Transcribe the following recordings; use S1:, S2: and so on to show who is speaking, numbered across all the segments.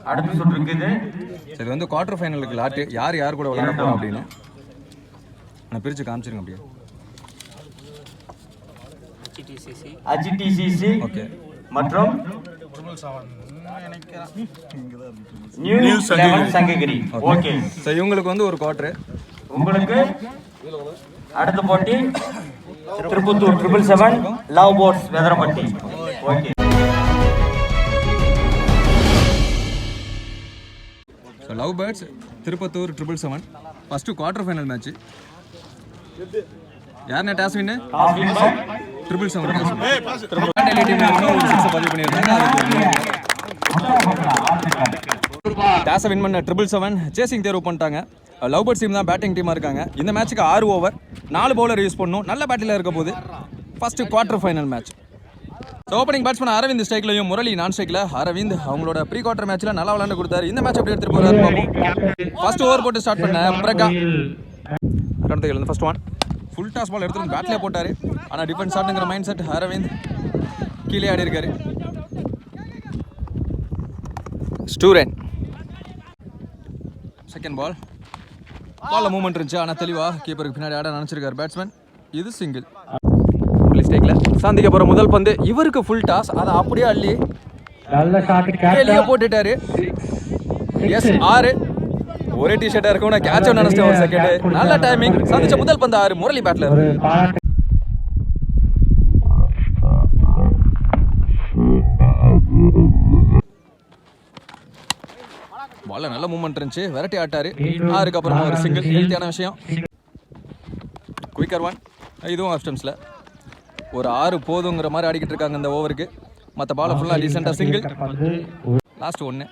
S1: அடுத்த சுற்றுக்கு இது
S2: சரி வந்து குவார்டர் ஃபைனலுக்கு லாட்டு யார் யார் கூட விளையாட போகிறோம் அப்படின்னு நான் பிரித்து காமிச்சிருங்க அப்படியே.
S1: HTCC
S2: ஓகே
S1: மற்றும் நியூ சங்ககிரி. ஓகே
S2: ஸோ இவங்களுக்கு வந்து ஒரு குவார்டரு.
S1: உங்களுக்கு அடுத்த போட்டி Tirupattur 777 love boats Vetharapatti. Okay
S2: so love birds Tirupattur 777 first quarter final match. யாருண்ணே டாஸ் வின்னு? 777 பதிவு பண்ணியிருந்தாங்க. டாஸை வின் பண்ண 777 சேசிங் தேர்வு பண்ணிட்டாங்க. லவ் பேர்ட்ஸ் டீம் தான் பேட்டிங் டீமாக இருக்காங்க. இந்த மேட்ச்சுக்கு 6 ஓவர் 4 பவுலர் யூஸ் பண்ணணும். நல்ல பேட்டில் இருக்க போது first quarter final match. So opening batsman Aravind ஸ்ட்ரைக்லையும் முரளி நான் ஸ்ட்ரைக்கில். அரவிந்த் அவங்களோட ப்ரீ குவார்டர் மேட்ச்சில் நல்லா விளாண்டு கொடுத்தாரு. இந்த மேட்ச் எப்படி எடுத்துகிட்டு போகிறாரு பார்ப்போம். ஃபர்ஸ்ட் ஓவர் போட்டு ஸ்டார்ட் பண்ண பிரகா கடந்த first one full toss ball எடுத்துட்டு பேட்லேயே போட்டார். ஆனால் டிஃபென்ஸ் ஆட்டுங்கிற மைண்ட் செட் அரவிந்த் கீழே ஆடி இருக்காரு. ஸ்டூரன் செகண்ட் பாலில் மூவ்மெண்ட் இருந்துச்சு. ஆனால் தெளிவாக கீப்பருக்கு பின்னாடி ஆட நினச்சிருக்காரு பேட்ஸ்மேன். இது சிங்கிள். ஸ்டேக்கில் சாந்திக்க போகிற முதல் பந்து இவருக்கு ஃபுல் டாஸ். அதை அப்படியே அள்ளி வெளியே போட்டுட்டாரு. எஸ் 6 ஒரே டிஷர்ட்டாக இருக்கும். நான் கேட்ச் நினைச்சிட்டேன் ஒரு செகண்ட். நல்ல டைமிங். சந்திச்ச முதல் பந்து 6 முரளி பேட்ல. பால்ல நல்ல மூவ்மெண்ட் இருந்துச்சு. வெரைட்டி ஆட்டாரு. 6க்கு அப்புறமா ஒரு சிங்கிள். ஹெல்த்தியான விஷயம். Quicker one. இதுவும் ஆஃப் ஸ்டம்ஸில் ஒரு 6 போதுங்கிற மாதிரி ஆடிக்கிட்டு இருக்காங்க இந்த ஓவருக்கு. மற்ற பாலை ஃபுல்லாக டீசெண்டாக சிங்கிள். லாஸ்ட் 1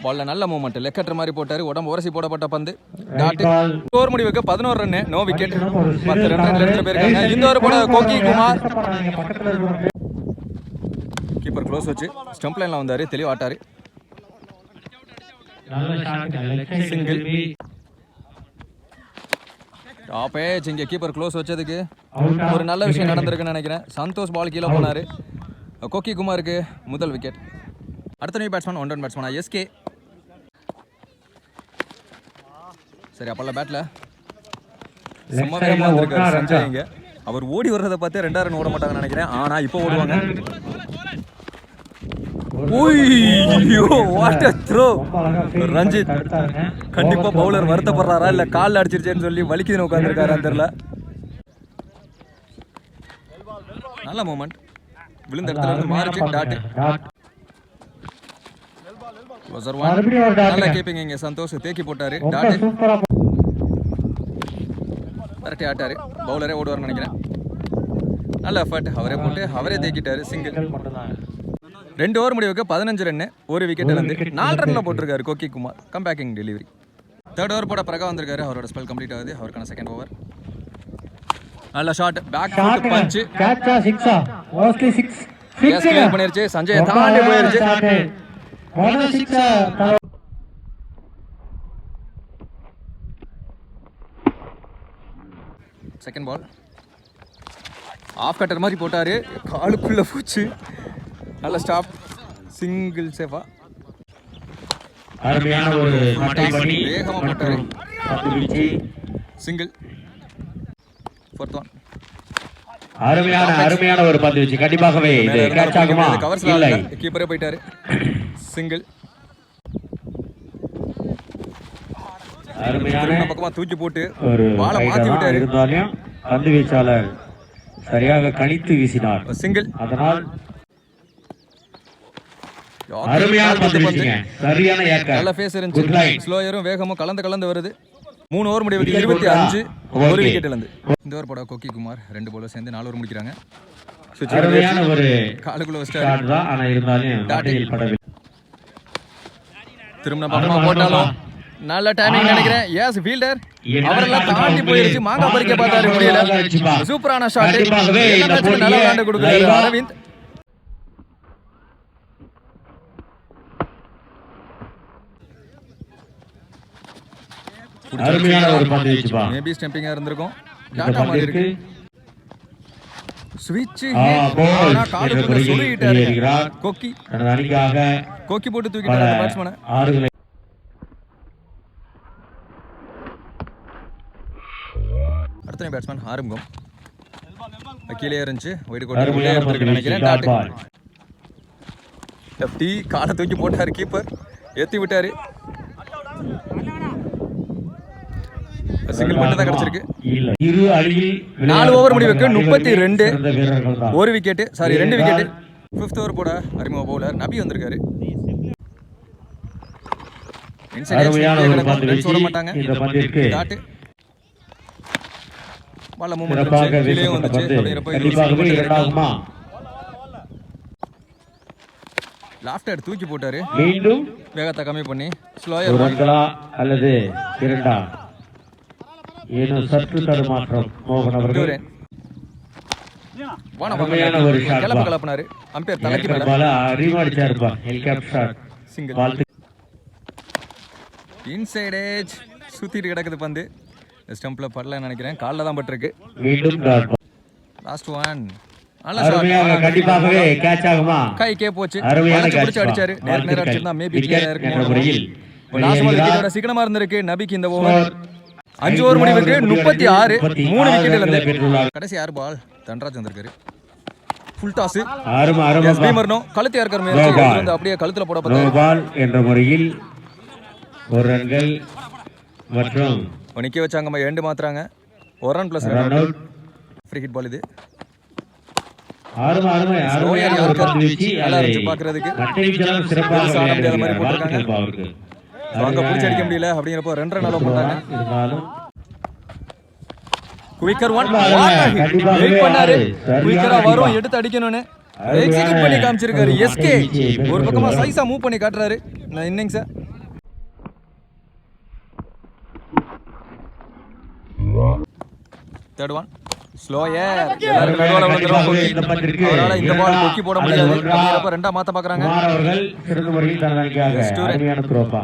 S2: பாலில் நல்ல மூவ்மெண்ட் லெக்கட்டுற மாதிரி போட்டார். உடம்பு உரசி போடப்பட்ட பந்து டாட்டு. ஸ்கோர் முடிவுக்கு 11 ரன்னு. No wicket. 10 ரன் எடுத்துட்டு போயிருக்காங்க. இந்த ஓவர் போட கோக்கி குமார் கீப்பர் க்ளோஸ் வச்சு ஸ்டம்ப் லைனில் வந்தார். தெளிவாக ஆட்டார். சிங்கிள். Top age. இங்கே கீப்பர் க்ளோஸ் வச்சதுக்கு ஒரு நல்ல விஷயம் நடந்திருக்குன்னு நினைக்கிறேன். சந்தோஷ் பால் கீழே போனார். கோக்கி குமாருக்கு முதல் விக்கெட். அடுத்த நியூ பேட்ஸ்மேன் 1 ரன் பேட்ஸ்மேனா எஸ்கே. சரி அப்போல்லாம் பேட்டில் சும்மா வேகமாக வந்திருக்காரு சஞ்சய். இங்கே அவர் ஓடி வர்றதை பார்த்து 2 ரன் ஓட மாட்டாங்கன்னு நினைக்கிறேன். ஆனால் இப்போ ஓடுவாங்க. ரஞ்சித் கண்டிப்பா பவுலர் வருத்தப்படுறாரா இல்ல கால் அடிச்சிருச்சேன்னு சொல்லி வலிக்குதுன்னு உட்காந்துருக்காரு தெரியல. நல்ல மூமெண்ட். விழுந்த இடத்துல இருந்து மாறிச்சு டாட். நல்ல கீப்பிங். இங்க சந்தோஷ் தேக்கி போட்டாரு. டாட் கரெக்டா ஆட்டாரு. பவுலரே ஓடுவார்னு நினைக்கிறேன். நல்ல எஃபர்ட். அவரே போட்டு அவரே தேக்கிட்டாரு. சிங்கிள். 2 ஓவர் முடிவுக்கு 15 ரன்னு. ஒரு விக்கெட் இருந்து 4 ரன்ல போட்டிருக்காரு Kokki Kumar. Comebacking delivery. 3rd over போட பிரகா வந்திருக்காரு. அவரோட ஸ்பெல் கம்ப்ளீட் ஆகுது. அவருக்கான செகண்ட் ஓவர். நல்ல ஷாட். Back foot punch.
S3: கேட்சா சிக்ஸா மோஸ்ட்லி 6
S2: எஸ் கிளியர் பண்ணிருச்சு. சஞ்சய் தாண்டி போயிருச்சு.
S3: மொத சிக்ஸா.
S2: செகண்ட் பால் ஆஃப் கட்டர் மாதிரி போட்டாரு. காலுக்குள்ள போச்சு. நல்ல ஸ்டாப். சிங்கிள் சேஃபா.
S3: அருமையான ஒரு மட்டை பண்ணி
S2: வேகமா போட்டாரு. சிங்கிள். 4th one.
S3: அருமையான ஒரு பந்து வீச்சு. கண்டிப்பாகவே இது கேட்ச் ஆகுமா? இல்லை.
S2: கீப்பரே போயிட்டாரு. சிங்கிள்.
S3: அருமையான
S2: பக்கமா தூக்கி போட்டு
S3: ஒரு
S2: பாலை மாத்தி விட்டாரு.
S3: இருந்தாலும் பந்து வீச்சாளர் சரியாக கணித்து வீசினார்.
S2: சிங்கிள்.
S3: அதனால் அருமையான பந்து வீச்சுங்க. சரியான ஏக்கர்.
S2: நல்ல ஃபேஸ் இருந்துச்சு. ஸ்லோயரும் வேகமும் கலந்து வருது. 3 ஓவர் முடிவுக்கு 25 ஒரு விக்கெட் இழந்து. இந்த ஓவர் போட கோக்கி குமார் 2 பவுலர் சேர்ந்து 4 ஓவர் முடிக்கிறாங்க.
S3: அருமையான ஒரு
S2: காலுக்குள்ள வச்சிட்டாரு.
S3: ஆனா இருந்தாலும் டாட்டில் படவில்லை.
S2: திரும்ப பக்கமா போட்டாலும் நல்ல டைமிங் நினைக்கிறேன். எஸ் ஃபீல்டர் அவரெல்லாம் தாண்டி போயிருச்சு. மாங்கா பறிக்க பார்த்தாரு முடியல. சூப்பரான ஷாட். நல்ல விளையாண்டு கொடுக்குறாரு அரவிந்த்.
S3: அருமையான ஒரு பந்து வீச்சுப்பா.
S2: மேபி ஸ்டம்பிங்கா இருந்திருக்கும். டாட்டா மாதிரி இருக்கு. ஸ்விட்ச்
S3: ball
S2: காலுக்குள்ள
S3: என்ற
S2: சொருகிட்டாரு
S3: வெளியேறுகிறார்.
S2: கொக்கி
S3: தனது அணிக்காக
S2: கொக்கி போட்டு
S3: பல
S2: தூக்கிட்டாரு பேட்ஸ்மேனை.
S3: ஆறுகளை
S2: அடுத்த பேட்ஸ்மேன் ஆரம்பம் கீழே இருந்துச்சு ஒயிட் கோட்டை
S3: அருமையான
S2: எடுத்துருக்கு நினைக்கிறேன்.
S3: Dot
S2: dot
S3: ball.
S2: லெஃப்டி காலை தூக்கி போட்டாரு கீப்பர் ஏத்தி விட்டாரு. சிங்கிள் மட்டும் தான் கிடைச்சிருக்கு.
S3: இல்ல. இரு அணியில்
S2: 4 ஓவர் முடிவுக்கு 32
S3: சிறந்த வீரர்கள் தான்.
S2: ஒரு wicket sorry 2 wicket. 5th over போட அறிமுக பவுலர் நபி வந்திருக்காரு.
S3: அருமையான ஒரு பந்து வீச்சு.
S2: சொல்ல மாட்டாங்க.
S3: இந்த பந்திற்கு
S2: டாட் பால்ல
S3: சிறப்பாக
S2: மூவ்மெண்ட் கீழே
S3: வீசப்பட்ட
S2: வந்துச்சு.
S3: பந்து
S2: அப்படிங்கிறப்ப இது
S3: கண்டிப்பாகவே இரண்டாகுமா?
S2: லாஃப்டர் தூக்கி போட்டாரு.
S3: மீண்டும்
S2: வேகத்தை கம்மி பண்ணி
S3: ஒரு
S2: ஸ்லோயர்
S3: ரன்களா அல்லது இரண்டா? ஏதோ சற்று தடுமாற்றம் மோகன் அவர்கள். அருமையான ஒரு shot
S2: கிளப்பு
S3: ball.
S2: கலப்பினாரு. அம்பையர் தலைக்கு மேல
S3: பால அறிவாடிச்சாருப்பா. Helicopter shot.
S2: சிங்கிள்.
S3: வாழ்த்து.
S2: இன்சைட் ஏஜ் சுத்திட்டு கிடக்குது பந்து. ஸ்டம்ப்ல படலன்னு நினைக்கிறேன். கால்ல தான் பட்டிருக்கு.
S3: மீண்டும் டாட் பால்.
S2: Last one. நல்ல
S3: அருமையாக
S2: ஷாட்.
S3: கண்டிப்பாகவே கேட்ச் ஆகுமா?
S2: கைக்கே போச்சு.
S3: அருமையான
S2: வளைச்சு
S3: catch
S2: பிடிச்சு அடிச்சாரு.
S3: ball.
S2: நேர் நேரா
S3: வாழ்த்துக்கள்.
S2: அடிச்சிருந்தா மேபி
S3: Wicket
S2: கிளியரா
S3: என்ற
S2: இருக்கும்.
S3: முறையில்
S2: லாஸ்ட் பால்
S3: வெளியேறுகிறார்.
S2: விக்கெட்டோட சீக்கிரமா இருந்திருக்கு நபிக்கு இந்த ஓவர். 5 ஓவர் முடிவுக்கு 36 3 விக்கெட் இழந்து. கடைசி 6 பால் தன்ராஜ் வந்திருக்காரு. Full toss. எஸ் பீமர்னோ கழுத்து ஏற்கற முயற்சி வந்து அப்படியே கழுத்துல போட
S3: நோ
S2: பார்த்தாரு.
S3: பால் என்ற முறையில் ஒரு ரன்கள் மற்றும்
S2: நிக்க வச்சாங்க எண்டு மாத்துறாங்க. 1 run plus
S3: run out.
S2: Free hit ball இது.
S3: அருமையான ஒரு பந்து வீச்சு.
S2: நல்லா இருந்துச்சு பாக்குறதுக்கு.
S3: மட்டைவிச்செல்லாம் சிறப்பாக
S2: ஆட முடியாத மாதிரி
S3: விளையாடினார்.
S2: போட்டிருக்காங்க.
S3: வாழ்த்துக்கள் அவருக்கு.
S2: அங்க புடிச்சு அடிக்க முடியல அப்படிங்கறப்ப 2 ரன் அளவு போட்டாங்க.
S3: இருந்தாலும்
S2: குயிக்கர் ஒன்
S3: கண்டிப்பாகவே
S2: வெயிட் பண்ணாரு.
S3: சரியான
S2: குயிக்கரா
S3: அடிப்பா.
S2: வரும் எடுத்து அடிக்கணும்னு எக்ஸிக்யூட் பண்ணி காமிச்சிருக்காரு. எஸ்கே ஒரு பக்கமா சைஸா மூவ் பண்ணி காட்டுறாரு இந்த இன்னிங்ஸ். தேர்ட் ஒன் ஸ்லோயர் எல்லாரும் நடுவுல வந்துரும் கொக்கி. அவரால இந்த பால் கொக்கி போட முடியாது. அப்படிங்கறப்ப ரெண்டா மாத்த பாக்குறாங்க.
S3: குமார் அவர்கள் சிறந்த முறையில் தனது அணிக்காக அருமையான த்ரோப்பா.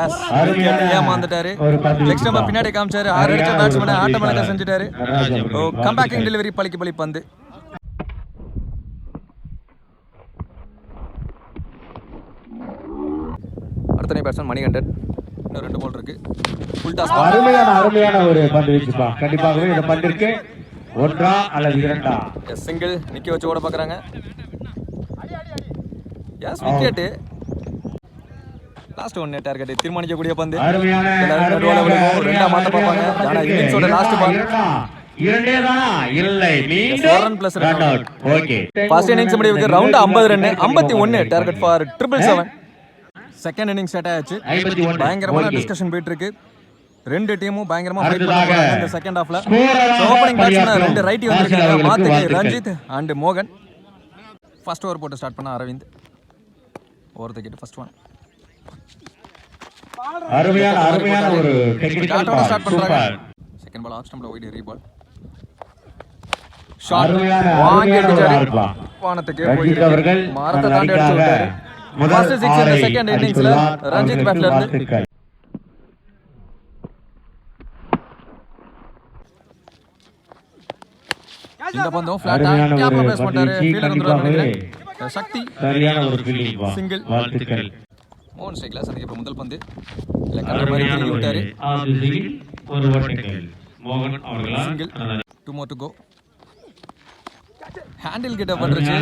S2: எஸ்
S3: அருமையான
S2: ஏமாந்துட்டாரு.
S3: ஒரு பந்து
S2: நெக்ஸ்ட் நம்ம பின்னாடி காமிச்சாரு. 6 அடிச்ச பேட்ஸ்மேனை ஆட்டோமேட்டிக்கா செஞ்சுட்டாரு. ஓ கம்பேக்கிங் டெலிவரி பலிக்கு பலி பந்து. அடுத்த பேட்ஸ்மேன் மணிகண்டன். இன்னும் 2 பால் இருக்கு. Full toss.
S3: அருமையான ஒரு பந்து வீச்சுப்பா. கண்டிப்பாகவே இந்த பந்திற்கு ஒன்றா அல்லது இரண்டா?
S2: எஸ் சிங்கிள் நிக்க வச்சு ஓட பாக்குறாங்க. Yes wicket. Last one target தீர்மானிக்கக்கூடிய பந்து.
S3: அருமையான
S2: ரெண்டா மாத்த பாப்பாங்க. ஆனா இன்னிங்ஸோட லாஸ்ட் பால்
S3: இரண்டே தானா? இல்லை, மீண்டும்
S2: 4 run plus
S3: run out. Okay.
S2: First innings முடிவுக்கு round 50 run 51 target for 777. Second innings start ஆச்சு.
S3: 51.
S2: பயங்கரமான
S3: ஓகே.
S2: டிஸ்கஷன் போயிட்டு இருக்கு. ரெண்டு டீமும் பயங்கரமா ஃபைட்
S3: அடுத்ததாக
S2: பண்ணாங்க இந்த செகண்ட் ஹாஃப்ல.
S3: ஸ்கோரராக
S2: ஓபனிங் பேட்ஸ்மேன் 2 ரைட்டி
S3: பணியாற்றும்
S2: வந்திருக்காங்க.
S3: ஆசிரியர்களுக்கு
S2: மாத்துக்கு
S3: வாழ்த்துக்கள்.
S2: ரஞ்சித் அண்ட் மோகன். ஃபர்ஸ்ட் ஓவர் போட்டு ஸ்டார்ட் பண்ண Aravind. Over wicket first one.
S3: அருமையான ஒரு டெக்னிக்கல்
S2: டாட்டோட ஸ்டார்ட் பண்றாங்க.
S3: சூப்பர்.
S2: செகண்ட் பால் ஆஃப் ஸ்டம்ப்ல வைட் ரீபால். ஷாட்
S3: அருமையான
S2: வாங்கி
S3: ஒரு
S2: அடிச்சாரு.
S3: ஆல்பா.
S2: வானத்துக்கு
S3: ரஞ்சித்
S2: போயிட்டு
S3: அவர்கள்
S2: மரத்தை
S3: தனது
S2: தாண்டி அடிச்சு
S3: அணிக்காக
S2: விட்டாரு.
S3: முதல்
S2: ஃபர்ஸ்ட் 6 இந்த
S3: ஆரை
S2: செகண்ட் இன்னிங்ஸ்ல
S3: அடித்துள்ளார்.
S2: ரஞ்சித்
S3: அவர்களுக்கு
S2: பேட்ல இருந்து.
S3: வாழ்த்துக்கள்.
S2: இந்த பந்தம் ஃபிளாட்டா
S3: அருமையான ஒரு
S2: கேப்ல பிளேஸ்
S3: பந்து
S2: பண்ணாரு.
S3: வீச்சு.
S2: ஃபீல்டர் வந்துருவாரு நினைக்கிறேன். சக்தி
S3: சரியான ஒரு ஃபீல்டிங் பா.
S2: சிங்கிள்.
S3: வாழ்த்துக்கள்.
S2: மோகன் ஸ்ட்ரைக்ல சந்திக்க முதல் பந்து இல்ல கண்ட மாதிரி
S3: அருமையான
S2: திரும்பி
S3: ஒரு
S2: விட்டாரு.
S3: ஆதிசியில் ஒரு ஓட்டங்கள். மோகன் அவர்களால்
S2: single. 2 more to go. Handle கிட்ட பண்றச்சு.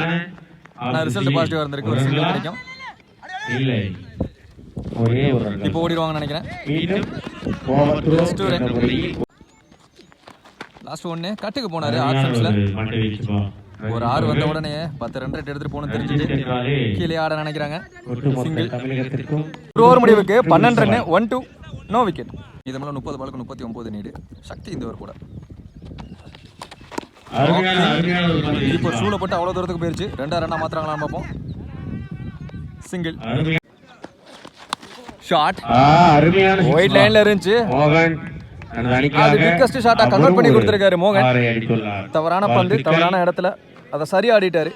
S2: ஆனா ரிசல்ட் பாசிட்டிவா இருந்திருக்கு. ஒரு சிங்கிள் கிடைக்கும்.
S3: இல்லை, ஒரே ஒரு ரன்.
S2: இப்போ ஓடிடுவாங்கன்னு நினைக்கிறேன்.
S3: மீண்டும் over throw
S2: Just two run.
S3: என்ற முறையில்
S2: லாஸ்ட் ஒன்னு கட்டுக்கு போனாரு
S3: அருமையான
S2: ஆப்ஷன்ஸ்ல.
S3: ஒரு மட்டை வீச்சு பா.
S2: ஒரு 6 வந்த உடனே 10 ரன் ரேட் எடுத்துட்டு போகணும் தெரிஞ்சுட்டு
S3: என்றாலே
S2: கீழே ஆட நினைக்கிறாங்க.
S3: ஒட்டுமொத்த
S2: சிங்கிள்.
S3: தமிழகத்திற்கும்
S2: ஒரு ஓவர் முடிவுக்கு 12 ரன் 1-2 நோ விக்கெட். இது மேல 30 பாலுக்கு 39 நீடு. சக்தி இந்த ஓவர் கூட.
S3: அருமையான ஒரு பந்து வீச்சு
S2: இப்போ
S3: பா.
S2: சூளை போட்டு அவ்வளவு தூரத்துக்கு போயிருச்சு. 2 ரன்னா மாத்துறாங்களான்னு பார்ப்போம். சிங்கிள்
S3: அருமையான
S2: ஷாட்
S3: அருமையான
S2: ஒயிட் லைன்ல இருந்துச்சு.
S3: மோகன் தனது அணிக்காக
S2: அது biggest shot ஆ convert பண்ணி கொடுத்திருக்காரு மோகன்.
S3: ஆரை அடித்துள்ளார்.
S2: தவறான பந்து
S3: வாழ்த்துக்கள்.
S2: தவறான இடத்துல அதை சரியா ஆடிட்டாரு.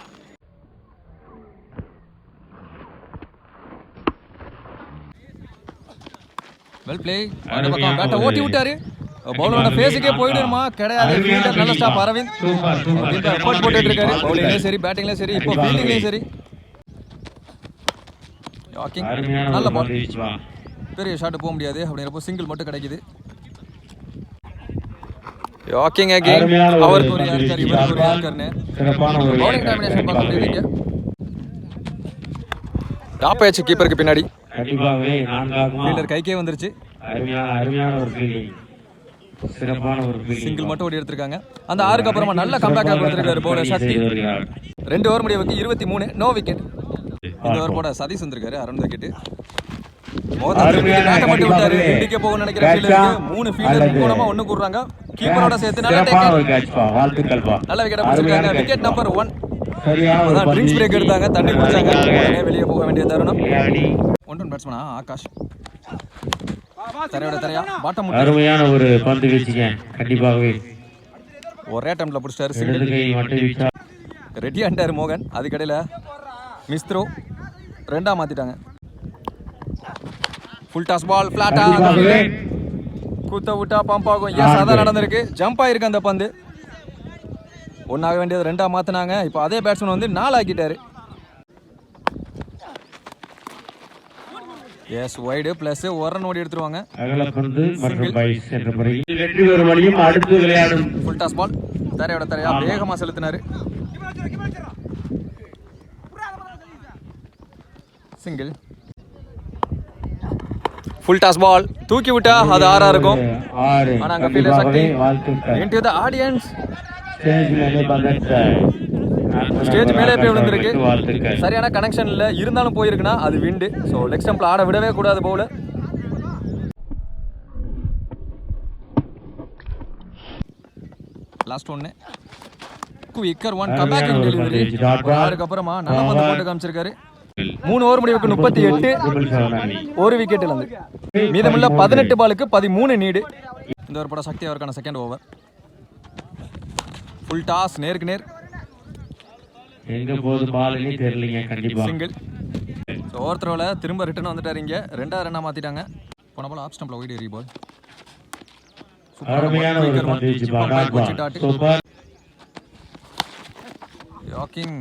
S2: Well play. அந்த பக்கம் பேட்டை ஓட்டி விட்டாரு. பவுலரோட ஃபேஸுக்கே போயிடுமா கிடையாது. ஃபீல்டர் நல்ல ஸ்டாப் அரவிந்த் எஃபோர்ட் போட்டுட்டு இருக்காரு. பவுலிங்லயும் சரி பேட்டிங்லயும் சரி இப்போ ஃபீல்டிங்லயும் சரி. யாக்கிங் நல்ல பால், பெரிய ஷாட் போக முடியாது அப்படிங்கிறப்போ சிங்கிள் மட்டும் கிடைக்குது. யாக்கிங் அகைன் அவருக்கு ஒரு யார்கர் இவருக்கு ஒரு யார்கர்னு பவுலிங் டாமினேஷன் பார்க்க முடியுதுங்க. டாப் ஆயிடுச்சு கீப்பருக்கு பின்னாடி. ஃபீல்டர் கைக்கே வந்துருச்சு. சிங்கிள் மட்டும் ஓடி எடுத்திருக்காங்க. அந்த 6க்கு அப்புறமா நல்ல கம்பேக்கா கொடுத்திருக்காரு பவுலர் சக்தி. 2 ஓவர் முடிவுக்கு 23 நோ விக்கெட். இந்த ஓவர் போட சதீஷ் வந்திருக்காரு அரௌண்ட் விக்கெட். மட்டும் விட்டாரு. இண்டிக்கே போகணும்னு நினைக்கிற ஃபீல்டருக்கு 3 ஃபீல்டர் மூலமா ஒண்ணு கூடுறாங்க. கீப்பரோட சேர்த்து நல்ல விக்கெட் பிடிச்சிருக்காங்க. Wicket number 1. ட்ரிங்க்ஸ் பிரேக் எடுத்தாங்க, தண்ணி குடிச்சாங்க, உடனே வெளியே போக வேண்டிய தருணம். 1 ரன் பேட்ஸ்மேனா ஆகாஷ் தரையோட தரையா பாட்டம் முட்டை.
S3: அருமையான ஒரு பந்து வீச்சுங்க. கண்டிப்பாகவே
S2: ஒரே டைம்ல பிடிச்சிட்டாரு. சிங்கிள் ரெடி ஆண்டாரு மோகன். அதுக்கடையில மிஸ் த்ரோ 2ஆ மாத்திட்டாங்க. ஃபுல் டாஸ் பால் ஃபிளாட்டா குத்த விட்டா பம்ப் ஆகும். எஸ் அதான் நடந்திருக்கு. ஜம்ப் ஆயிருக்கு அந்த பந்து. 1 ஆக வேண்டியது 2ஆ மாத்தினாங்க. இப்போ அதே பேட்ஸ்மேன் வந்து 4 ஆக்கிட்டாரு. எஸ் வைடு பிளஸ் 1 ரன் ஓடி எடுத்துருவாங்க.
S3: அகலப்பந்து மற்றும் பைஸ் என்ற முறையில் வெற்றி பெறும் வழியும் அடுத்து விளையாடும்.
S2: ஃபுல் டாஸ் பால் தரையோட தரையா வேகமா செலுத்தினாரு. சிங்கிள் ஃபுல் டாஸ் பால் தூக்கி விட்டா அது 6ஆ இருக்கும். ஆனா அங்க fielder Sakthi into the audience stage மேலே போய் விழுந்திருக்கு. சரியான கனெக்ஷன் இல்ல, இருந்தாலும் போயிருக்குன்னா அது விண்டு. ஸோ லெக் ஸ்டம்ப்ல ஆட விடவே கூடாது பவுலர். லாஸ்ட் ஒன்னு குயிக்கர் 1 கம்பேக் டெலிவரி. அதுக்கப்புறமா நல்ல பந்து போட்டு காமிச்சிருக்காரு. 3 ஓவர் முடிவுக்கு 38 1 விக்கெட் இழந்து. மீதமுள்ள 18 பாலுக்கு 13 நீடு. இந்த ஒரு படம் சக்தி அவருக்கான செகண்ட் ஓவர். ஃபுல் டாஸ் நேருக்கு நேர்.
S3: எங்க போது பால்னே தெரியலங்க. கண்டிப்பா
S2: சிங்கிள். ஓவர் த்ரோல திரும்ப ரிட்டர்ன் வந்துட்டாரு. இங்க 2ஆ ரன்னா மாத்திட்டாங்க. போன பால் ஆஃப் ஸ்டம்ப்ல வைட் ஏறி பால்.
S3: அருமையான ஒரு பந்து வீச்சு பால். சூப்பர்.
S2: யாக்கிங்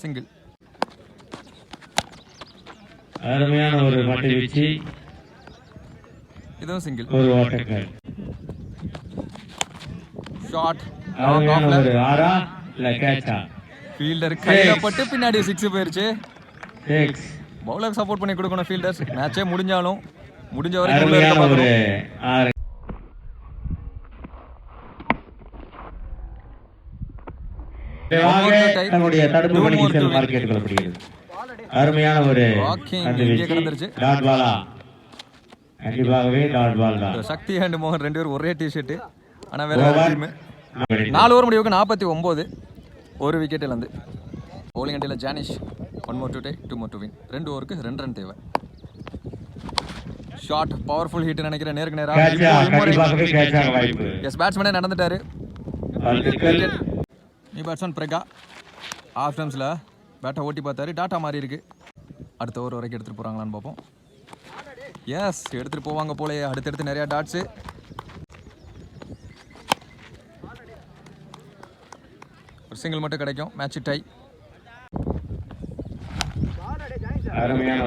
S2: சிங்கிள்.
S3: அருமையான ஒரு பந்து வீச்சு.
S2: இதுவும் சிங்கிள்.
S3: ஒரு ஓட்டங்கள்.
S2: ஷாட்
S3: அருமையான ஒரு ஆரா இல்ல கேட்சா.
S2: ஃபீல்டர் கையில பட்டு பின்னாடி 6 போயிருச்சு.
S3: 6.
S2: பவுலருக்கு சப்போர்ட் பண்ணி கொடுக்கணும் ஃபீல்டர்ஸ். மேட்சே முடிஞ்சாலும் முடிஞ்ச வரைக்கும்
S3: அருமையான ஒரு 6. தன்னுடைய தடுப்பு பணிக்கு செல்லுமாறு கேட்டுக்கொள்ளப்படுகிறது. அருமையான ஒரு டாட் பாலா. கண்டிப்பாகவே டாட் பால் தான்.
S2: சக்தி அண்ட் மோகன் 2 பேரும் ஒரே டி-ஷர்ட். ஆனா வேற டீம். 4 ஓவர் முடிவுக்கு 49 1 விக்கெட் இழந்து. பவுலிங் அண்டில Janish 1 more to tie 2 more to win. 2 ஓவருக்கு 2 ரன் தேவை. ஷாட் பவர்ஃபுல் ஹிட் நினைக்கிறேன். நேருக்கு நேரா
S3: கண்டிப்பாகவே கேட்ச் ஆக வாய்ப்பு.
S2: எஸ் பேட்ஸ்மேனே நடந்துட்டாரு. நீ பேட்ஸ்மேன் பிரகா ஆஃப் டைம்ஸ்ல பேட்டை ஓட்டி பார்த்தாரு. டாட்டா மாறி இருக்கு. அடுத்த ஓவர் வரைக்கும் எடுத்துட்டு போறாங்களான்னு பார்ப்போம். எஸ் எடுத்துட்டு போவாங்க போலே. அடுத்தடுத்து நிறைய டாட்ஸ். ஒரு சிங்கிள் மட்டும் கிடைக்கும். Match tie.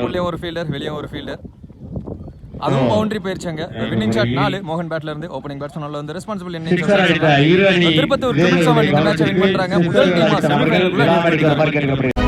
S2: உள்ளே ஒரு ஃபீல்டர் வெளியே ஒரு ஃபீல்டர். அதுவும் பவுண்டரி போயிருச்சாங்க. வின்னிங் ஷாட் 4 மோகன் பேட்ல இருந்து. ஓப்பனிங் பேட்ஸ்மேன் வந்து ரெஸ்பான்சிபிள் இன்னிங்ஸ். திருப்பத்தூர் 7 இந்த மேட்சை வின் பண்றாங்க. முதல் டீமா செமிஃபைனலுக்குள்ள